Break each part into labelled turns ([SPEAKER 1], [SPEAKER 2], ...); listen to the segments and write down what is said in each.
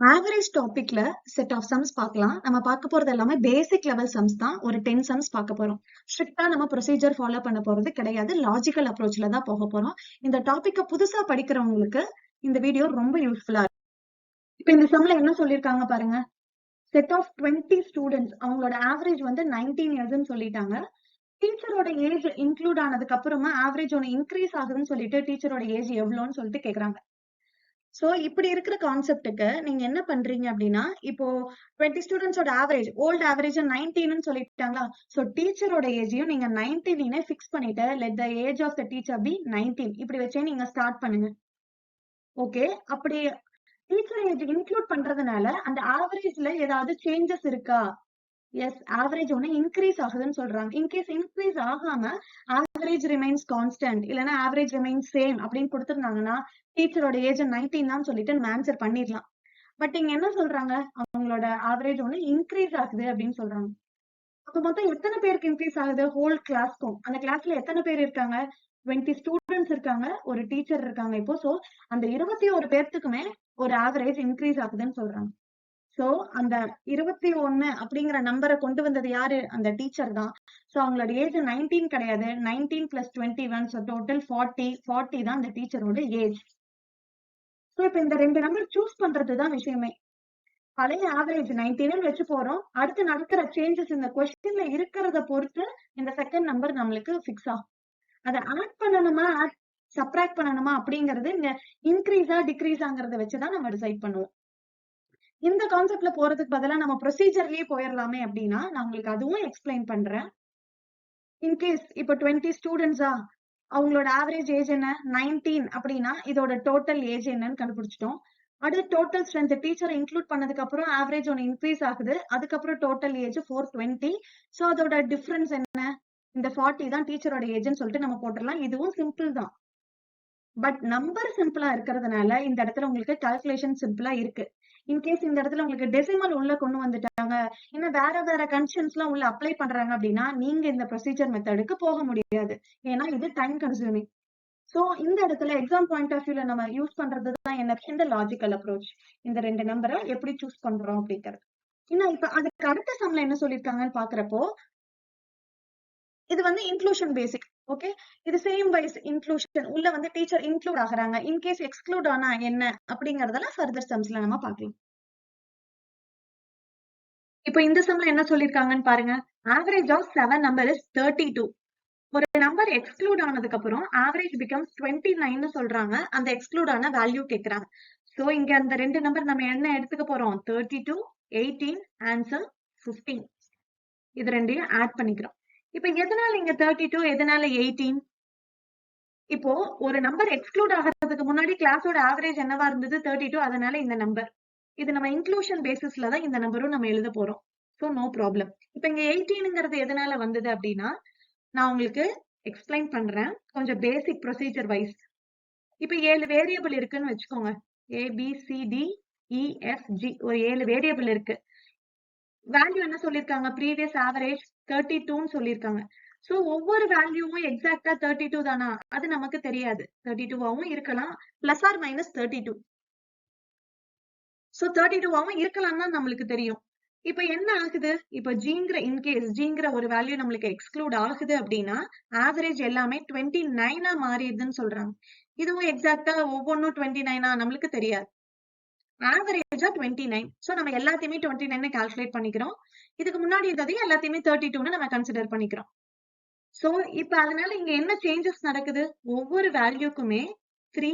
[SPEAKER 1] Average டாபிக்ல set of sums பார்க்கலாம். நம்ம பார்க்க போறது எல்லாமே பேசிக் லெவல் சம்ஸ் தான். ஒரு 10 சம்ஸ் பார்க்க போறோம். ஸ்ட்ரிக்ட்டா நம்ம ப்ரொசீஜர் ஃபாலோ பண்ண போறது கிடையாது. லாஜிக்கல் அப்ரோச்ல தான் போக போறோம். இந்த டாபிக்க புதுசா படிக்கிறவங்களுக்கு இந்த வீடியோ ரொம்ப யூஸ்ஃபுல்லா இருக்கும். இப்ப இந்த சம்ல என்ன சொல்லிருக்காங்க பாருங்க. செட் ஆஃப் 20 ஸ்டூடெண்ட்ஸ் அவங்களோட ஆவரேஜ் வந்து 19 இயர்ஸ்ன்னு சொல்லிட்டாங்க. டீச்சரோட ஏஜ் இன்க்ளூட் ஆனதுக்கு அப்புறமா ஆவரேஜ் ஒன்னு இன்க்ரீஸ் ஆகுதுன்னு சொல்லிட்டு டீச்சரோட ஏஜ் எவ்வளோன்னு சொல்லிட்டு கேக்குறாங்க. சோ இப்படி இருக்கிற கான்செப்டுக்கு நீங்க என்ன பண்றீங்க அப்படின்னா, இப்போ 20 ஸ்டூடெண்ட்ஸோட ஆவரேஜ் ஓல்ட் ஆவரேஜ் 19ன்னு சொல்லிட்டாங்களா? சோ டீச்சரோட ஏஜையும் நீங்க 19 ஃபிக்ஸ் பண்ணிட்டு let the age of the teacher be 19 இப்படி வச்சே நீங்க ஸ்டார்ட் பண்ணுங்க. ஓகே, அப்படி டீச்சர் ஏஜ் இன்க்ளூட் பண்றதுனால அந்த ஆவரேஜ்ல ஏதாவது சேஞ்சஸ் இருக்கா? எஸ், ஆவரேஜ் ஒண்ணு இன்க்ரீஸ் ஆகுதுன்னு சொல்றாங்க. இன்கேஸ் இன்க்ரீஸ் ஆகாம ஆவரேஜ் ரிமைன்ஸ் கான்ஸ்டன்ட் இல்லனா ஆவரேஜ் ரிமைன்ஸ் சேம் அப்படின்னு கொடுத்திருந்தாங்கன்னா டீச்சரோட ஏஜ் 19 தான் சொல்லிட்டு நம்ம ஆன்சர் பண்ணிடலாம். பட் இங்க என்ன சொல்றாங்க, அவங்களோட ஆவரேஜ் ஒண்ணு இன்க்ரீஸ் ஆகுது அப்படின்னு சொல்றாங்க. அப்ப மொத்தம் எத்தனை பேருக்கு இன்க்ரீஸ் ஆகுது? ஹோல் கிளாஸ்க்கும். அந்த கிளாஸ்ல எத்தனை பேர் இருக்காங்க? 20 ஸ்டூடெண்ட்ஸ் இருக்காங்க, ஒரு டீச்சர் இருக்காங்க. இப்போ சோ அந்த 21 பேர்த்துக்குமே ஒரு ஆவரேஜ் இன்க்ரீஸ் ஆகுதுன்னு சொல்றாங்க. சோ அந்த 21 அப்படிங்கிற நம்பரை கொண்டு வந்தது யாரு? அந்த டீச்சர் தான். சோ அவங்களோட ஏஜ் 19 கிடையாது, 19 பிளஸ் 21, சோ டோட்டல் 40 தான் அந்த டீச்சரோட ஏஜ். சோ இப்ப இந்த ரெண்டு நம்பர் சூஸ் பண்றதுதான் விஷயமே. பழைய ஆவரேஜ் 19 வச்சு போறோம். அடுத்து நடக்கிற சேஞ்சஸ் இந்த கொஸ்டின்ல இருக்கிறத பொறுத்து இந்த செகண்ட் நம்பர் நம்மளுக்கு பிக்ஸ் ஆகும். அதை ஆட் பண்ணணுமா சப்ராக்ட் பண்ணணுமா அப்படிங்கறது இங்க இன்க்ரீஸா டிக்ரீஸாங்கிறத வச்சுதான் நம்ம டிசைட் பண்ணுவோம். இந்த கான்செப்ட்ல போறதுக்கு பதிலா நம்ம ப்ரொசீஜர்லயே போயிடலாமே அப்படின்னா நான் உங்களுக்கு அதுவும் எக்ஸ்பிளைன் பண்றேன். இன்கேஸ் இப்ப 20 ஸ்டூடெண்ட்ஸா, அவங்களோட ஆவரேஜ் ஏஜ் என்ன? 19 அப்படின்னா இதோட டோட்டல் ஏஜ் என்னன்னு கண்டுபிடிச்சிட்டோம். அடுத்து டோட்டல் ஸ்ட்ரென்த் டீச்சரை இன்க்ளூட் பண்ணதுக்கு அப்புறம் ஆவரேஜ் ஒன்னு இன்க்ரீஸ் ஆகுது. அதுக்கப்புறம் டோட்டல் ஏஜ் 420. சோ அதோட டிஃபரன்ஸ் என்ன? இந்த 40 தான் டீச்சரோட ஏஜ்னு சொல்லிட்டு நம்ம போட்டுடலாம். இதுவும் சிம்பிள் தான். பட் நம்பர் சிம்பிளா இருக்கிறதுனால இந்த இடத்துல உங்களுக்கு கால்குலேஷன் சிம்பிளா இருக்கு. இன்கேஸ் இந்த இடத்துல உங்களுக்கு டெசிமல் உள்ள கொண்டு வந்துட்டாங்க, இன்னும் வேற வேற கண்டிஷன்ஸ் எல்லாம் உள்ள அப்ளை பண்றாங்க அப்படின்னா நீங்க இந்த ப்ரொசீஜர் மெத்தடுக்கு போக முடியாது. ஏன்னா இது டைம் கன்சூமிங். சோ இந்த இடத்துல எக்ஸாம் பாயிண்ட் ஆஃப் வியூல நம்ம யூஸ் பண்றதுதான் என்ன? இந்த லாஜிக்கல் அப்ரோச். இந்த ரெண்டு நம்பரை எப்படி சூஸ் பண்றோம் அப்படிங்கிறது. இன்னும் இப்ப அதுக்கு அடுத்த சம்ல என்ன சொல்லிருக்காங்கன்னு பாக்குறப்போ, இது வந்து இன்க்ளூஷன் பேசிக். ஓகே, இது சேம் வைஸ் இன்க்ளூஷன் உள்ள வந்து டீச்சர் இன்க்ளூட் ஆகுறாங்க. இன்கேஸ் எக்ஸ்க்ளூட் ஆனா என்ன அப்படிங்கறதெல்லாம் ஃபர்தர் சம்ஸ்ல நம்ம பார்க்கலாம். இப்போ இந்த சம்ல என்ன சொல்லிருக்காங்கன்னு பாருங்க. Average of 7 number is 32. ஒரு நம்பர் எக்ஸ்க்ளூட் ஆனதுக்கு அப்புறம் ஆவரேஜ் பிகம்ஸ் 29 சொல்றாங்க. அந்த எக்ஸ்க்ளூட் ஆன வேல்யூ கேக்குறாங்க. சோ இங்க அந்த ரெண்டு நம்பர் நம்ம என்ன எடுத்துக்க போறோம்? 32, 18, ஆன்சர் 15. இது ரெண்டையும் ஆட் பண்ணிக்கிறோம். இப்ப எதனால இங்க 32, எதனால 18? இப்போ ஒரு நம்பர் எக்ஸ்க்ளூட் ஆகிறதுக்கு முன்னாடி கிளாஸோட ஆவரேஜ் என்னவா இருந்தது? 32. அதனால இந்த நம்பர். இது நம்ம இன்க்ளூஷன் பேசிஸ்ல தான் இந்த நம்பரும் நம்ம எழுத போறோம். So no problem. இப்ப இங்க 18ங்கிறது எதனால வந்தது அப்படின்னா நான் உங்களுக்கு எக்ஸ்பிளைன் பண்றேன். கொஞ்சம் பேசிக் ப்ரொசீஜர் வைஸ். இப்ப 7 வேரியபிள் இருக்குன்னு வச்சுக்கோங்க. ABCDEFG ஒரு 7 வேரியபிள் இருக்கு. வேல்யூ என்ன சொல்லிருக்காங்க? ப்ரீவியஸ் ஆவரேஜ் 32ன்னு சொல்லிருக்காங்க. சோ ஒவ்வொரு வேல்யூவும் எக்ஸாக்டா 32 தானா? அது நமக்கு தெரியாது. 32வாவும் இருக்கலாம், பிளஸ் ஆர் மைனஸ் 32. சோ 32வாவும் இருக்கலாம் தான் நம்மளுக்கு தெரியும். இப்ப என்ன ஆகுது? இப்ப ஜிங்கிற இன்கேஸ் ஜிங்கிற ஒரு வேல்யூ நம்மளுக்கு எக்ஸ்க்ளூட் ஆகுது அப்படின்னா ஆவரேஜ் எல்லாமே 29 மாறிடுதுன்னு சொல்றாங்க. இதுவும் எக்ஸாக்டா ஒவ்வொன்னும் 29 நம்மளுக்கு தெரியாது. ஆவரேஜா 29. சோ நம்ம எல்லாத்தையுமே 29 கால்குலேட் பண்ணிக்கிறோம். இதுக்கு முன்னாடி இருந்ததையும் எல்லாத்தையுமே 32ன்னு நம்ம கன்சிடர் பண்ணிக்கிறோம். சோ இப்ப அதனால இங்க என்ன சேஞ்சஸ் நடக்குது? ஒவ்வொரு வேல்யூக்குமே 3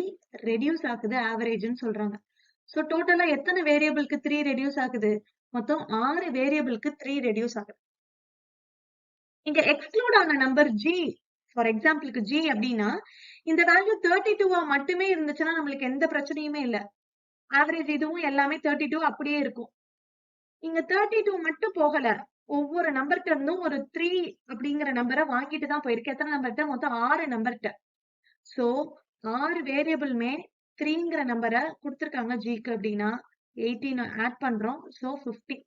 [SPEAKER 1] ரெடியூஸ் ஆகுது ஆவரேஜ்னு சொல்றாங்க. சோ டோட்டலா எத்தனை வேரியபிளுக்கு 3 ரெடியூஸ் ஆகுது? மொத்தம் 6 வேரியபிளுக்கு 3 ரெடியூஸ் ஆகுது. இங்க எக்ஸ்க்ளூட் ஆன நம்பர் G, ஃபார் எக்ஸாம்பிளுக்கு G அப்படின்னா இந்த வேல்யூ 32வா மட்டுமே இருந்துச்சுன்னா நம்மளுக்கு எந்த பிரச்சனையுமே இல்ல. ஆவரேஜ் இதுவும் எல்லாமே 32 அப்படியே இருக்கும். இங்க 32 மட்டும் போகல. ஒவ்வொரு நம்பர்ட்ட இருந்தும் ஒரு 3 அப்படிங்கிற நம்பரை வாங்கிட்டு தான் போயிருக்கு. எத்தனை நம்பர்ட்ட? மொத்தம் 6 நம்பர்ட்ட. சோ 6 வேரியபிளுமே 3ங்கிற நம்பரை கொடுத்திருக்காங்க ஜிக்கு அப்படின்னா 18 ஆட் பண்றோம். சோ 50.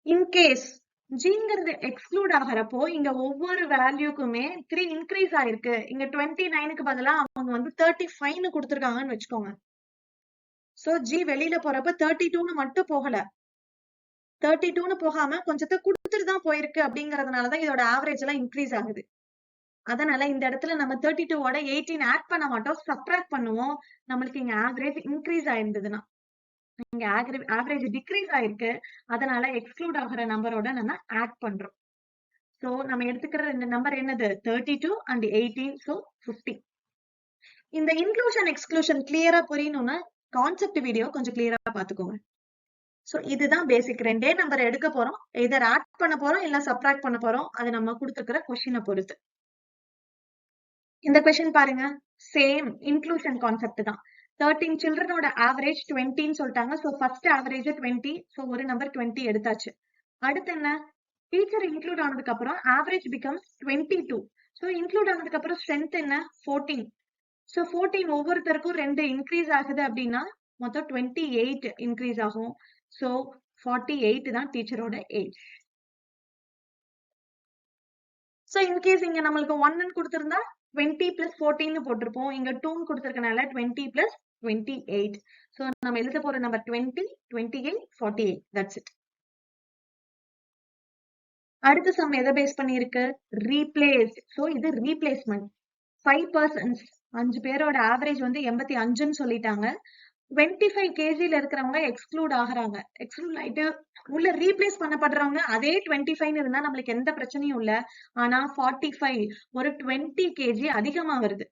[SPEAKER 1] இன்கேஸ் ஜிங்கிறது எக்ஸ்க்ளூட் ஆகிறப்போ இங்க ஒவ்வொரு வேல்யூக்குமே 3 இன்க்ரீஸ் ஆயிருக்கு. இங்க 29க்கு பதிலா அவங்க வந்து 35ன்னு கொடுத்திருக்காங்கன்னு வச்சுக்கோங்க. சோ ஜி வெளியில போறப்ப 32ன்னு மட்டும் போகல, 32ன்னு போகாம கொஞ்சத்தை கொடுத்துட்டு தான் போயிருக்கு அப்படிங்கறதுனாலதான் இதோட ஆவரேஜ் எல்லாம் இன்க்ரீஸ் ஆகுது. அதனால இந்த இடத்துல நம்ம 32ஓட 18 ஆட் பண்ண மாட்டோம், சப்ட்ராக்ட் பண்ணுவோம். நம்மளுக்கு இங்க ஆவரேஜ் இன்க்ரீஸ் ஆயிருந்ததுன்னா, இங்க ஆவரேஜ் டிக்ரீஸ் ஆயிருக்கு, அதனால எக்ஸ்க்ளூட் ஆகிற நம்பரோட நம்ம ஆட் பண்றோம். சோ நம்ம எடுத்துக்கிற இந்த நம்பர் என்னது, 32 and 18, so 50. இந்த இன்க்ளூஷன் எக்ஸ்க்ளூஷன் கிளியரா புரியணும்னா கான்செப்ட் வீடியோ கொஞ்சம் கிளியரா பாத்துக்கோங்க. சோ இதுதான் பேசிக். ரெண்டே நம்பர் எடுக்க போறோம், எதர் ஆட் பண்ண போறோம் இல்ல சப்ட்ராக்ட் பண்ண போறோம், அது நம்ம கொடுத்துக்கிற கொஸ்டினை பொறுத்து. இந்த கொஸ்டின் பாருங்க, சேம் இன்க்ளூஷன் கான்செப்ட் தான். 13 சில்ட்ரனோட ஆவரேஜ் 20ன்னு சொல்லிட்டாங்க. சோ ஃபர்ஸ்ட் ஆவரேஜ் 20, சோ ஒரு நம்பர் 20 எடுத்தாச்சு. அடுத்து என்ன, டீச்சர் இன்க்ளூட் ஆனதுக்கு அப்புறம் ஆவரேஜ் பிகம்ஸ் 22. சோ இன்க்ளூட் ஆனதுக்கு அப்புறம் ஸ்ட்ரென்த் என்ன, 14. சோ 14 ஒவ்வொருத்தருக்கும் 2 இன்க்ரீஸ் ஆகுது அப்படின்னா மொத்தம் 28 இன்க்ரீஸ் ஆகும். சோ 48 தான் டீச்சரோட ஏஜ். சோ இன்கேஸ் இங்க நம்மளுக்கு 1 கொடுத்திருந்தா 20 plus 14 போட்டிருப்போம். இங்க 2 கொடுத்திருக்கனால 20 plus 28. சோ நம்ம எழுத போற நம்பர் 20, 28, 48. That's it. அடுத்த சம் எதை பேஸ் பண்ணி இருக்கு, ரீப்ளேஸ். சோ இது ரீப்ளேஸ்மெண்ட். 5 persons, 5 பேரோட ஆவரேஜ் வந்து 85ன்னு சொல்லிட்டாங்க. 25 kgல இருக்கிறவங்க எக்ஸ்க்ளூட் ஆகுறாங்க. எக்ஸ்க்ளூட் ஆயிட்டு உள்ள ரீப்ளேஸ் பண்ணப்படுறவங்க அதே 25 இருந்தா நம்மளுக்கு எந்த பிரச்சனையும் இல்ல. ஆனா 45 ஒரு 20 kg அதிகமா வருது.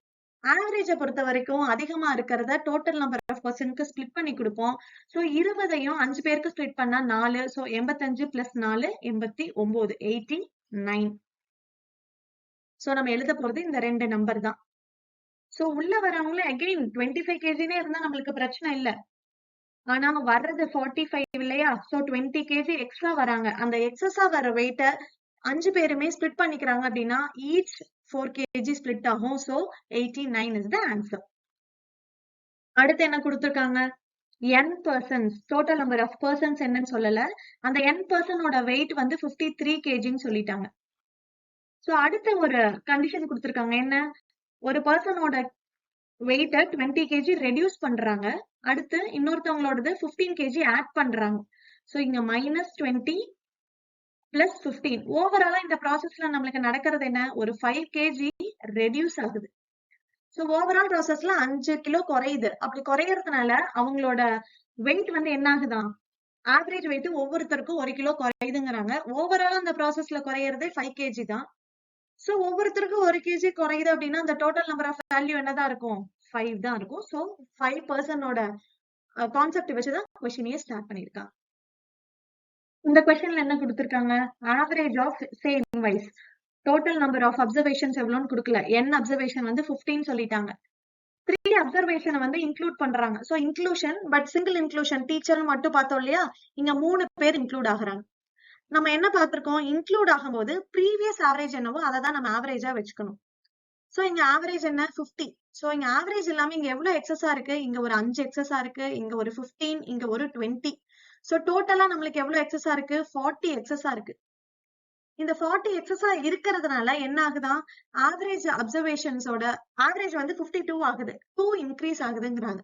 [SPEAKER 1] ஆவரேஜ பொறுத்த வரைக்கும் அதிகமா இருக்கிறத டோட்டல் நம்பர் ஆஃப் பர்சனுக்கு ஸ்பிளிட் பண்ணி கொடுப்போம். சோ 20ஐயும் 5 பேருக்கு ஸ்பிளிட் பண்ணா 4. So 85 plus 4 89, 89. சோ நம்ம எழுத போறது இந்த 2 நம்பர் தான். சோ உள்ள வரவங்கள அகைன் 25 kgனே இருந்தா நம்மளுக்கு பிரச்சனை இல்ல. ஆனா வர்றது 45 இல்லையா, சோ 20 kg எக்ஸ்ட்ரா வராங்க. அந்த எக்ஸஸா வர வெயிட்ட 5 பேருமே ஸ்பிளிட் பண்ணிக்கிறாங்க அப்படின்னா ஈச் 4 kg ஸ்பிளிட் ஆகும். So 89 is the answer. அடுத்து என்ன கொடுத்திருக்காங்க, n persons, total number of persons என்னன்னு சொல்லல. அந்த n பர்சனோட வெயிட் வந்து 53 kgன்னு சொல்லிட்டாங்க. சோ அடுத்த ஒரு கண்டிஷன் கொடுத்திருக்காங்க, என்ன, ஒரு பர்சனோட வெயிட்ட 20 kg ரெடியூஸ் பண்றாங்க. அடுத்து இன்னொருத்தவங்களோடது 15 kg ஆட் பண்றாங்க. சோ இங்க -20 plus 15. ஓவராலா இந்த ப்ராசஸ்ல நம்மளுக்கு நடக்கிறது என்ன, ஒரு 5 kg ரெடியூஸ் ஆகுது. சோ ஓவரால் ப்ராசஸ்ல 5 கிலோ குறையுது. அப்படி குறையறதுனால அவங்களோட வெயிட் வந்து என்ன ஆகுதான், ஆவரேஜ் வெயிட் ஒவ்வொருத்தருக்கும் 1 கிலோ குறையுதுங்கிறாங்க. ஓவராலா அந்த ப்ராசஸ்ல குறையறது 5 kg தான். சோ ஒவ்வொருத்தருக்கும் 1 kg குறையுது அப்படின்னா அந்த டோட்டல் நம்பர் ஆஃப் வேல்யூ என்னதான் இருக்கும், 5 தான் இருக்கும். சோ 5 பர்சனோட கான்செப்ட் வச்சுதான் கொஸ்டினையே ஸ்டார்ட் பண்ணிருக்காங்க. இந்த கொஸ்டின்ல என்ன கொடுத்திருக்காங்க, average of same wise, total number of observations எவ்வளவுன்னு கொடுக்கல. n அப்சர்வேஷன் வந்து 15 சொல்லிட்டாங்க. 3 அப்சர்வேஷனை வந்து இன்க்ளூட் பண்றாங்க. So inclusion, but single inclusion, teacher மட்டும் பார்த்தோம் இல்லையா, இங்க 3 பேர் இன்க்ளூட் ஆகுறாங்க. நம்ம என்ன பார்த்திருக்கோம், இன்க்ளூட் ஆகும்போது ப்ரீவியஸ் ஆவரேஜ் என்னவோ அதை தான் நம்ம ஆவரேஜா வச்சுக்கணும். சோ இங்க ஆவரேஜ் என்ன, 50. சோ இங்க ஆவரேஜ் இல்லாம இங்க எவ்வளவு எக்ஸஸா இருக்கு, இங்க ஒரு 5 எக்ஸஸா இருக்கு, இங்க ஒரு 15, இங்க ஒரு 20. சோ டோட்டலா நம்மளுக்கு எவ்வளவு எக்ஸஸா இருக்கு, 40 எக்ஸஸா இருக்கு. இந்த 40 எக்ஸஸா இருக்கிறதுனால என்ன ஆகுதான், ஆவரேஜ் அப்சர்வேஷன்ஸோட ஆவரேஜ் வந்து 52 ஆகுது, 2 இன்க்ரீஸ் ஆகுதுங்கிறாங்க.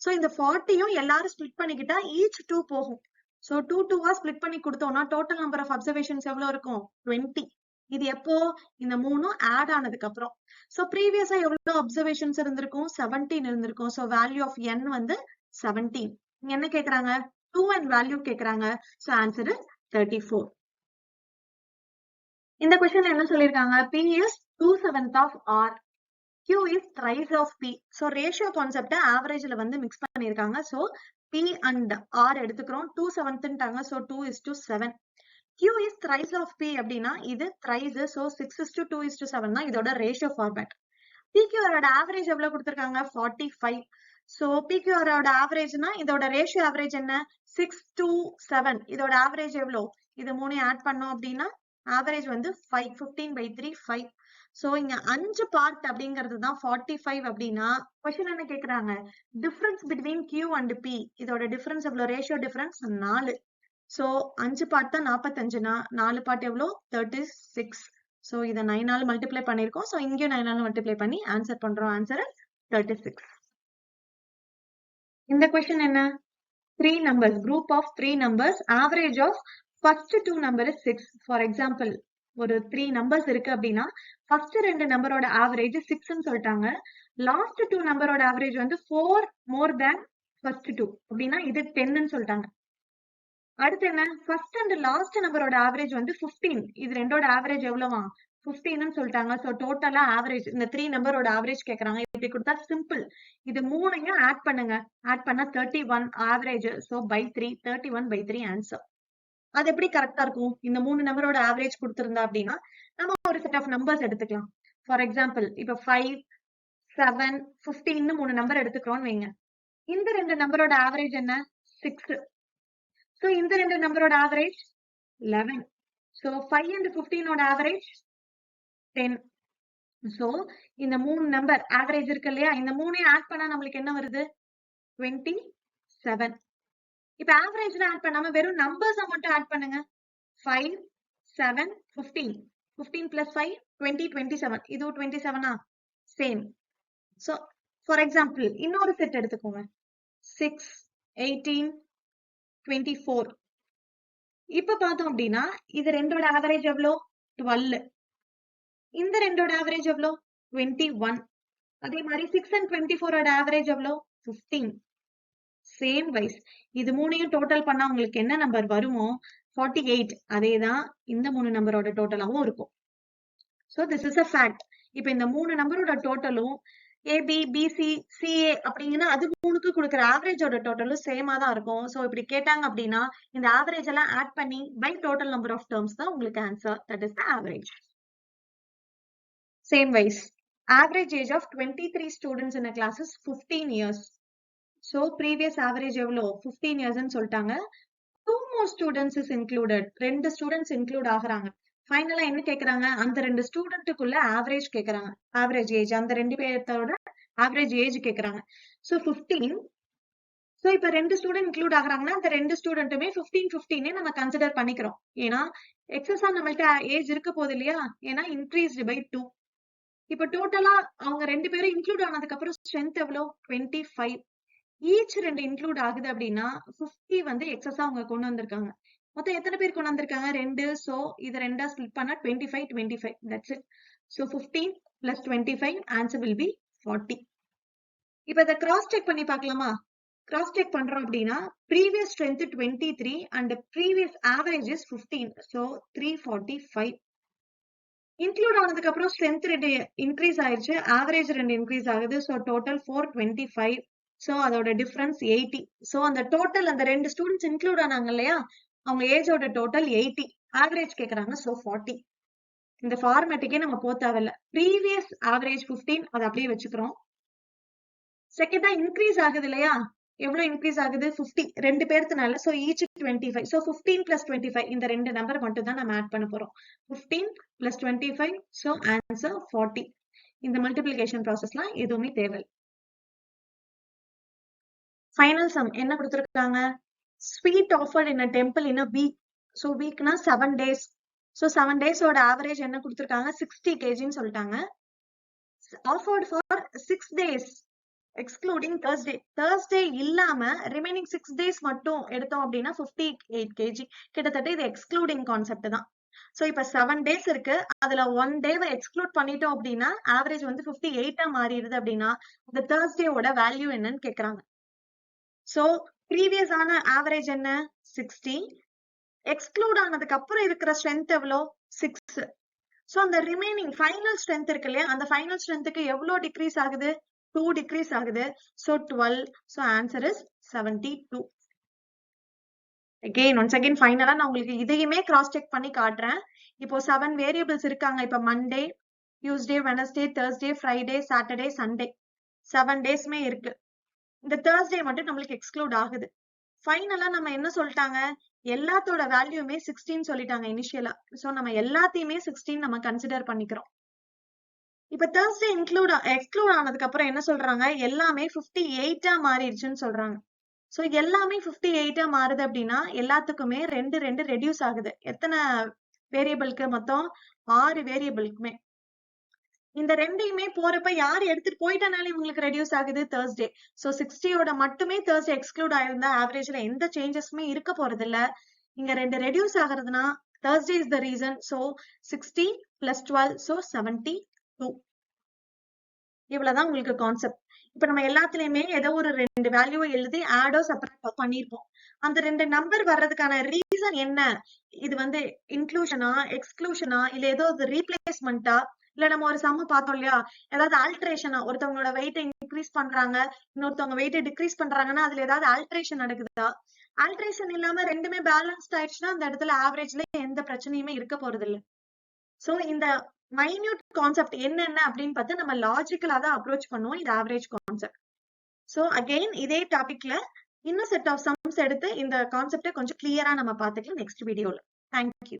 [SPEAKER 1] சோ இந்த 40யும் எல்லாரும் ஸ்பிளிட் பண்ணிக்கிட்டா ஈச் 2 போகும். சோ 2 2வா ஸ்பிளிட் பண்ணி கொடுத்தோம்னா டோட்டல் நம்பர் ஆஃப் அப்சர்வேஷன்ஸ் எவ்வளவு இருக்கும், 20. இது எப்போ, இந்த 3ம் ஆட் ஆனதுக்கு அப்புறம். சோ ப்ரீவியஸா எவ்வளவு அப்சர்வேஷன்ஸ் இருந்திருக்கும், 17 இருந்திருக்கும். சோ வேல்யூ ஆஃப் n வந்து 17. இங்க என்ன கேக்குறாங்க, 2 and வேல்யூ கேக்குறாங்க. So answer is 34. இந்த கொஸ்டின்ல என்ன சொல்லிருக்காங்க, p is 2/7 of r, q is thrice of p. So ratio கான்செப்ட ஆவரேஜ்ல வந்து மிக்ஸ் பண்ணிருக்காங்க. சோ p and r எடுத்துக்கிறோம். 2/7ன்றாங்க. So 2:7. q is thrice of p அப்படின்னா இது thrice. சோ 6:2:7 தான் இதோட ரேஷியோ ஃபார்மேட். pqr ஓட ஆவரேஜ் எவ்வளவு கொடுத்திருக்காங்க, 45. சோ pqr ஓட ஆவரேஜ்னா இதோட ரேஷியோ ஆவரேஜ் என்ன, 6:7. இதோட ஆவரேஜ் எவ்வளவு, இது 3 ஆட் பண்ணோம் அப்படின்னா ஆவரேஜ் வந்து 5. 15/3 5. சோ இங்க 5 பார்ட் அப்படிங்கிறது தான் 45 அப்படின்னா क्वेश्चन என்ன கேக்குறாங்க, difference between q and p, இதோட டிஃபரன்ஸ் எவ்வளவு, ரேஷியோ டிஃபரன்ஸ் 4. சோ 5 பார்ட் தான் 45னா 4 பார்ட் எவ்வளவு, 36. சோ இத 9 ஆல மல்டிப்ளை பண்ணிருக்கோம். சோ இங்கேயும் 9 ஆல மல்டிப்ளை பண்ணி ஆன்சர் பண்றோம். ஆன்சர் 36. இந்த question என்ன? 3 numbers, group of 3 numbers, average of first 2 number is 6. For example, ஒரு 3 numbers இருக்கு அப்படின்னா first 2 நம்பரோட average 6ன்னு சொல்லிட்டாங்க. last 2 நம்பரோட average வந்து 4 more than first 2 அப்படின்னா இது 10ன்னு சொல்லிட்டாங்க. அடுத்து என்ன? ஃபர்ஸ்ட் அண்ட் லாஸ்ட் நம்பரோட ஆவரேஜ் வந்து 15. இது ரெண்டோட ஆவரேஜ் எவ்வளவா? 15ன்னு சொல்லிட்டாங்க. சோ டோட்டலா ஆவரேஜ் இந்த 3 நம்பரோட ஆவரேஜ் கேக்குறாங்க. இப்படி கொடுத்தா சிம்பிள். இது மூணையும் ஆட் பண்ணுங்க. ஆட் பண்ணா 31 ஆவரேஜ். So by 3 31/3 answer. அது எப்படி கரெக்டா இருக்கும்? இந்த 3 நம்பரோட ஆவரேஜ் கொடுத்திருந்தா அப்படின்னா நம்ம ஒரு செட் ஆஃப் நம்பர்ஸ் எடுத்துக்கலாம். ஃபார் எக்ஸாம்பிள் இப்ப 5 7 15ன்னு 3 நம்பர் எடுத்துக்கிறோம்னு வைங்க. இந்த ரெண்டு நம்பரோட ஆவரேஜ் என்ன? 6. So இந்த ரெண்டு நம்பரோட ஆவரேஜ் 11. So 5 and 15 ஓட ஆவரேஜ் 10. So இந்த மூணு நம்பர் ஆவரேஜ் இருக்கு இல்லையா? இந்த மூணையும் ஆட் பண்ணா நம்மளுக்கு என்ன வருது? 27. இப்ப ஆவரேஜ்ல ஆட் பண்ணாம வெறும் நம்பர்ஸ் மட்டும் ஆட் பண்ணுங்க. 5 7 15. 15 plus 5 20 27. இது 27 சேம். So for example இன்னொரு செட் எடுத்துக்கோங்க. 6 18 24. இப்ப பார்த்தோம் அப்படின்னா இது ரெண்டோட ஆவரேஜ் எவ்வளோ? 12. இந்த ரெண்டோட ஆவரேஜ் எவ்வளோ? 21. அதே மாதிரி 6 and 24 ஓட ஆவரேஜ் எவ்வளோ? 15. சேம் வைஸ் இது மூணையும் டோட்டல் பண்ணா உங்களுக்கு என்ன நம்பர் வருமோ 48. அதேதான் இந்த மூணு நம்பரோட டோட்டலாவும் இருக்கும். So this is a fact. இப்ப இந்த மூணு நம்பரோட டோட்டலும் ஏபி பிசி சிஏ அப்படிங்கன்னா அது மூணுக்கு கொடுக்குற ஆவரேஜோட டோட்டலும் சேமா தான் இருக்கும். சோ இப்படி கேட்டாங்க அப்படின்னா இந்த ஆவரேஜ் எல்லாம் ஆட் பண்ணி by total number of terms தான் உங்களுக்கு answer. That is the average. Same wise, average age of 23 students in a class is 15 years. So previous average எவ்வளோ? 15 years ன்னு சொல்லிட்டாங்க. 2 more students is included. 2 students include ஆகுறாங்க. ஃபைனலா என்ன கேக்குறாங்க? அந்த 2 ஸ்டூடெண்ட்டுக்குள்ள ஆவரேஜ் கேக்குறாங்க. ஆவரேஜ் ஏஜ் அந்த 2 பேர்த்தோட ஆவரேஜ் ஏஜ் கேக்குறாங்க. So 15. So இப்ப 2 ஸ்டூடெண்ட் இன்க்ளூட் ஆகுறாங்கன்னா அந்த 2 ஸ்டூடெண்ட்டுமே 15 15 நம்ம கன்சிடர் பண்ணிக்கிறோம். ஏன்னா எக்ஸஸா நம்மள்ட்ட ஏஜ் இருக்க போகுது இல்லையா? ஏன்னா இன்க்ரீஸ்டு பை 2. இப்ப டோட்டலா அவங்க 2 பேரும் இன்க்ளூட் ஆனதுக்கு அப்புறம் ஸ்ட்ரென்த் எவ்வளோ? 25. ஈச் 2 இன்க்ளூட் ஆகுது அப்படின்னா 50 வந்து எக்ஸஸா அவங்க கொண்டு வந்திருக்காங்க. மொத்தம் எத்தனை பேர் கொண்டு வந்திருக்காங்க? 2. சோ இது ரெண்டா ஸ்பிளிட் பண்ணா 25 25. That's it. So 15 plus 25 answer will be 40. இப்ப இத கிராஸ் செக் பண்ணி பார்க்கலாமா? கிராஸ் செக் பண்றோம் அப்படின்னா previous strength 23 and previous average is 15. So 345. Include ஆனதுக்கு அப்புறம் ஸ்ட்ரென்த் 2 இன்க்ரீஸ் ஆயிருச்சு, ஆவரேஜ் 2 இன்க்ரீஸ் ஆகுது. So total 425. சோ அதோட டிஃபரன்ஸ் 80. சோ அந்த டோட்டல் அந்த 2 ஸ்டூடெண்ட்ஸ் இன்க்ளூட் ஆனாங்க இல்லையா? அவங்க ஏஜோட டோட்டல் 80. ஆவரேஜ் கேக்குறாங்க. சோ 40. இந்த ஃபார்மேட்டுக்கே நம்ம போக தேவையில்ல. ப்ரீவியஸ் ஆவரேஜ் 15 அதை அப்படியே வச்சுக்கிறோம். செகண்டா இன்க்ரீஸ் ஆகுது இல்லையா? எவ்வளவு இன்க்ரீஸ் ஆகுது? 50. 2 பேர்த்துனால. So each 25. சோ 15 plus 25 இந்த 2 நம்பர் மட்டும் தான் நம்ம ஆட் பண்ண போறோம். 15 plus 25. So answer 40. இந்த மல்டிப்ளிகேஷன் ப்ராசஸ்லாம் எதுவுமே தேவையில்லை. ஃபைனல் சம் என்ன கொடுத்திருக்காங்க? Sweet offered in a temple in a week. So வீக்னா 7 days. சோ 7 days-ஓட ஆவரேஜ் என்ன கொடுத்திருக்காங்க? 60 kgன்னு சொல்லிட்டாங்க. Offered for 6 days. Excluding Thursday. Thursday இல்லாம ரிமைனிங் 6 days மட்டும் எடுத்தோம் அப்படின்னா 58 kg. கிட்டத்தட்ட இது எக்ஸ்க்ளூடிங் கான்செப்ட் தான். சோ இப்ப 7 days இருக்கு. அதுல 1 டேவை எக்ஸ்க்ளூட் பண்ணிட்டோம் அப்படின்னா ஆவரேஜ் வந்து 58 மாறிடுது அப்படின்னா இந்த Thursday-ஓட வேல்யூ என்னன்னு கேக்குறாங்க. சோ ப்ரீவியஸ் ஆன ஆவரேஜ் என்ன? 60. எக்ஸ்க்ளூட் ஆனதுக்கு அப்புறம் இருக்கிற ஸ்ட்ரென்த் எவ்வளோ? 6. சோ அந்த ரிமைனிங் ஃபைனல் ஸ்ட்ரென்த் இருக்கு இல்லையா? அந்த ஃபைனல் ஸ்ட்ரென்த்துக்கு எவ்வளவு டிக்ரீஸ் ஆகுது? 2 டிக்ரீஸ் ஆகுது. So 12. So answer is 72. Again once again ஃபைனலா நான் உங்களுக்கு இதையுமே கிராஸ் செக் பண்ணி காட்டுறேன். இப்போ 7 வேரியபிள்ஸ் இருக்காங்க. இப்ப Monday, Tuesday, Wednesday, Thursday, Friday, Saturday, Sunday 7 டேஸ்மே இருக்கு. இந்த Thursday மட்டும் நம்மளுக்கு எக்ஸ்க்ளூட் ஆகுது. ஃபைனலா நம்ம என்ன சொல்லிட்டாங்க? எல்லாத்தோட வேல்யூமே 16 சொல்லிட்டாங்க இனிஷியலா. சோ நம்ம எல்லாத்தையுமே 16 நம்ம கன்சிடர் பண்ணிக்கிறோம். இப்ப Thursday எக்ஸ்க்ளூட் ஆனதுக்கு அப்புறம் என்ன சொல்றாங்க? எல்லாமே 58 மாறிடுச்சுன்னு சொல்றாங்க. சோ எல்லாமே 58 மாறுது அப்படின்னா எல்லாத்துக்குமே 2 2 ரெடியூஸ் ஆகுது. எத்தனை வேரியபிளுக்கு? மொத்தம் 6 வேரியபிளுக்குமே. இந்த ரெண்டையுமே போறப்ப யார் எடுத்துட்டு போயிட்டனால இவங்களுக்கு ரெடியூஸ் ஆகுது Thursday. சோ 60யோட மட்டுமே Thursday எக்ஸ்க்ளூட் ஆயிருந்தா ஆவரேஜ்ல எந்த சேஞ்சஸுமே இருக்க போறது இல்ல. இங்க ரெண்டு reduce ஆகுறதுனா Thursday is the reason. So 60 plus 12, so 72. இவ்வளவுதான் உங்களுக்கு கான்செப்ட். இப்ப நம்ம எல்லாத்துலயுமே ஏதோ ஒரு ரெண்டு வேல்யூவை எழுதி ஆடோ செப்பரேட் பண்ணிருப்போம். அந்த ரெண்டு நம்பர் வர்றதுக்கான ரீசன் என்ன? இது வந்து இன்க்ளூஷனா, எக்ஸ்க்ளூஷனா, இல்ல ஏதோ ரீப்ளேஸ்மெண்டா, இல்ல நம்ம ஒரு சம்ம பார்த்தோம் இல்லையா, ஏதாவது ஆல்ட்ரேஷனா, ஒருத்தவங்களோட வெயிட் இன்க்ரீஸ் பண்றாங்க, இன்னொருத்தவங்க வெயிட் டிக்ரீஸ் பண்றாங்கன்னா அதுல ஏதாவது ஆல்ட்ரேஷன் நடக்குதா? ஆல்ட்ரேஷன் இல்லாம ரெண்டுமே பேலன்ஸ்ட் ஆயிடுச்சுன்னா அந்த இடத்துல ஆவரேஜ்ல எந்த பிரச்சனையுமே இருக்க போறது இல்ல. சோ இந்த மைன்யூட் கான்செப்ட் என்னென்ன அப்படின்னு பார்த்து நம்ம லாஜிக்கலா தான் அப்ரோச் பண்ணுவோம் இது ஆவரேஜ் கான்செப்ட். சோ அகைன் இதே டாபிக்ல இன்னும் செட் ஆஃப் சம்ஸ் எடுத்து இந்த கான்செப்டை கொஞ்சம் கிளியரா நம்ம பார்த்துக்கலாம் நெக்ஸ்ட் வீடியோல. தேங்க்யூ.